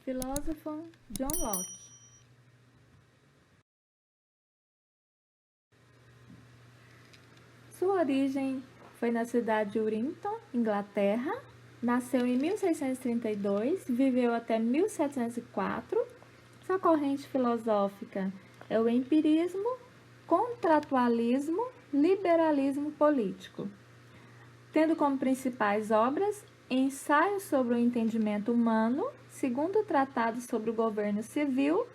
filósofo John Locke. Sua origem foi na cidade de Warrington, Inglaterra. Nasceu em 1632, viveu até 1704. Sua corrente filosófica é o empirismo, contratualismo, liberalismo político, tendo como principais obras Ensaio sobre o Entendimento Humano, Segundo Tratado sobre o Governo Civil,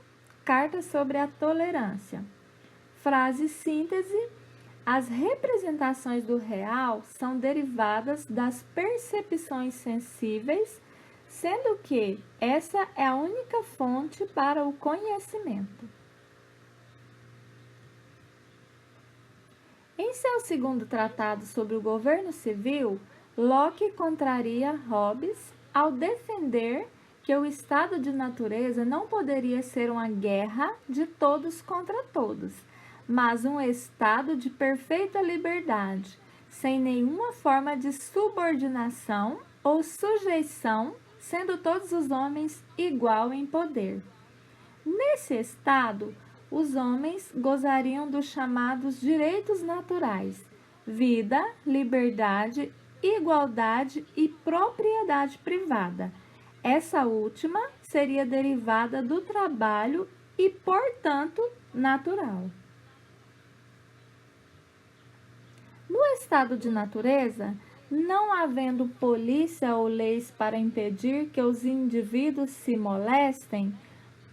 Carta sobre a Tolerância. Frase síntese: as representações do real são derivadas das percepções sensíveis, sendo que essa é a única fonte para o conhecimento. Em seu segundo tratado sobre o governo civil, Locke contraria Hobbes ao defender que o estado de natureza não poderia ser uma guerra de todos contra todos, mas um estado de perfeita liberdade, sem nenhuma forma de subordinação ou sujeição, sendo todos os homens igual em poder. Nesse estado, os homens gozariam dos chamados direitos naturais: vida, liberdade, igualdade e propriedade privada. Essa última seria derivada do trabalho e, portanto, natural. No estado de natureza, não havendo polícia ou leis para impedir que os indivíduos se molestem,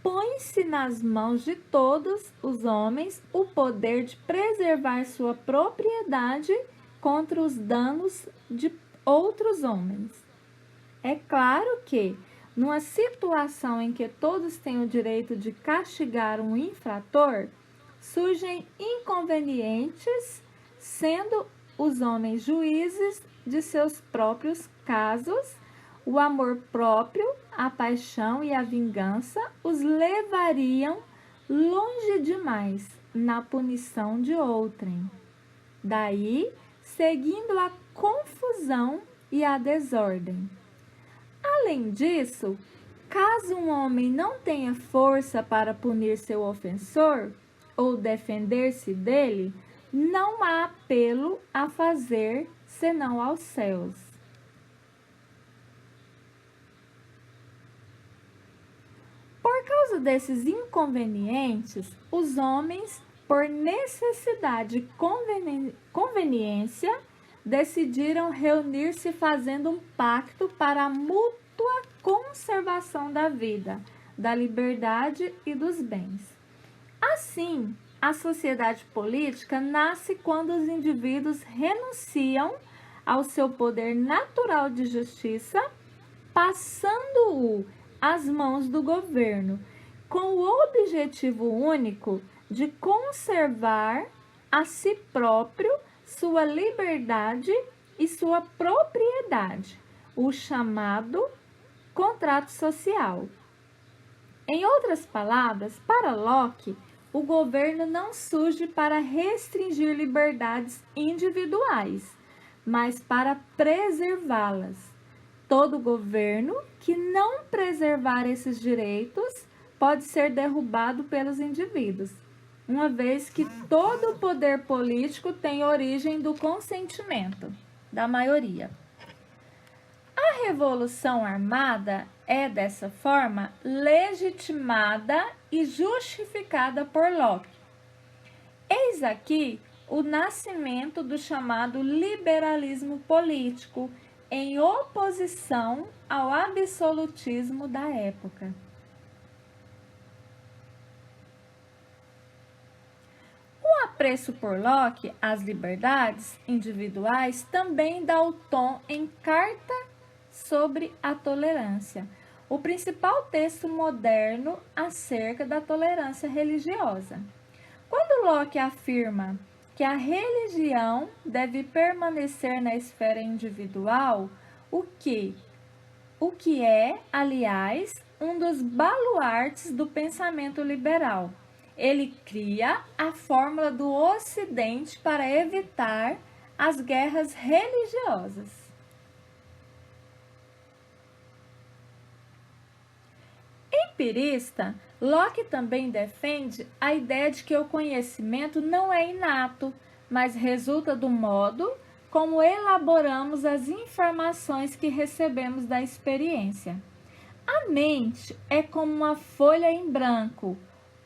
põe-se nas mãos de todos os homens o poder de preservar sua propriedade contra os danos de outros homens. É claro que, numa situação em que todos têm o direito de castigar um infrator, surgem inconvenientes, sendo os homens juízes de seus próprios casos. O amor próprio, a paixão e a vingança os levariam longe demais na punição de outrem. Daí, seguindo a confusão e a desordem. Além disso, caso um homem não tenha força para punir seu ofensor ou defender-se dele, não há apelo a fazer senão aos céus. Por causa desses inconvenientes, os homens, por necessidade e conveniência, decidiram reunir-se fazendo um pacto para a mútua conservação da vida, da liberdade e dos bens. Assim, a sociedade política nasce quando os indivíduos renunciam ao seu poder natural de justiça, passando-o às mãos do governo, com o objetivo único de conservar a si próprio sua liberdade e sua propriedade, o chamado contrato social. Em outras palavras, para Locke, o governo não surge para restringir liberdades individuais, mas para preservá-las. Todo governo que não preservar esses direitos pode ser derrubado pelos indivíduos, uma vez que todo o poder político tem origem do consentimento da maioria. A Revolução Armada é, dessa forma, legitimada e justificada por Locke. Eis aqui o nascimento do chamado liberalismo político, em oposição ao absolutismo da época. O apreço por Locke às liberdades individuais também dá o tom em Carta sobre a Tolerância, o principal texto moderno acerca da tolerância religiosa. Quando Locke afirma que a religião deve permanecer na esfera individual, o que é, aliás, um dos baluartes do pensamento liberal. Ele cria a fórmula do Ocidente para evitar as guerras religiosas. empirista, Locke também defende a ideia de que o conhecimento não é inato, mas resulta do modo como elaboramos as informações que recebemos da experiência. A mente é como uma folha em branco,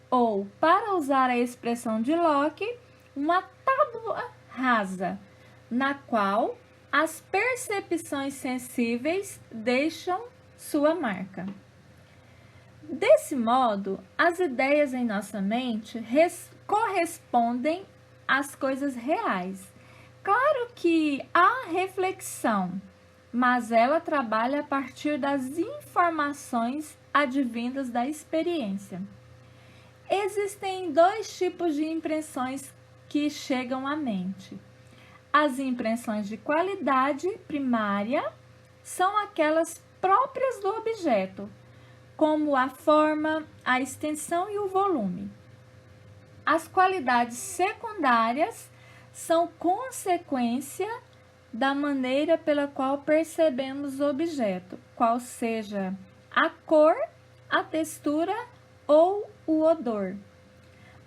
ou, para usar a expressão de Locke, uma tábua rasa, na qual as percepções sensíveis deixam sua marca. Desse modo, as ideias em nossa mente correspondem às coisas reais. Claro que há reflexão, mas ela trabalha a partir das informações advindas da experiência. Existem dois tipos de impressões que chegam à mente. As impressões de qualidade primária são aquelas próprias do objeto, como a forma, a extensão e o volume. As qualidades secundárias são consequência da maneira pela qual percebemos o objeto, qual seja a cor, a textura ou o odor.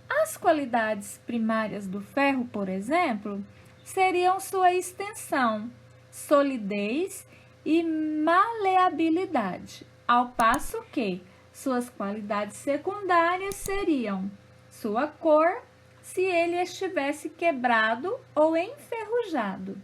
As qualidades primárias do ferro, por exemplo, seriam sua extensão, solidez e maleabilidade, ao passo que suas qualidades secundárias seriam sua cor, se ele estivesse quebrado ou enferrujado.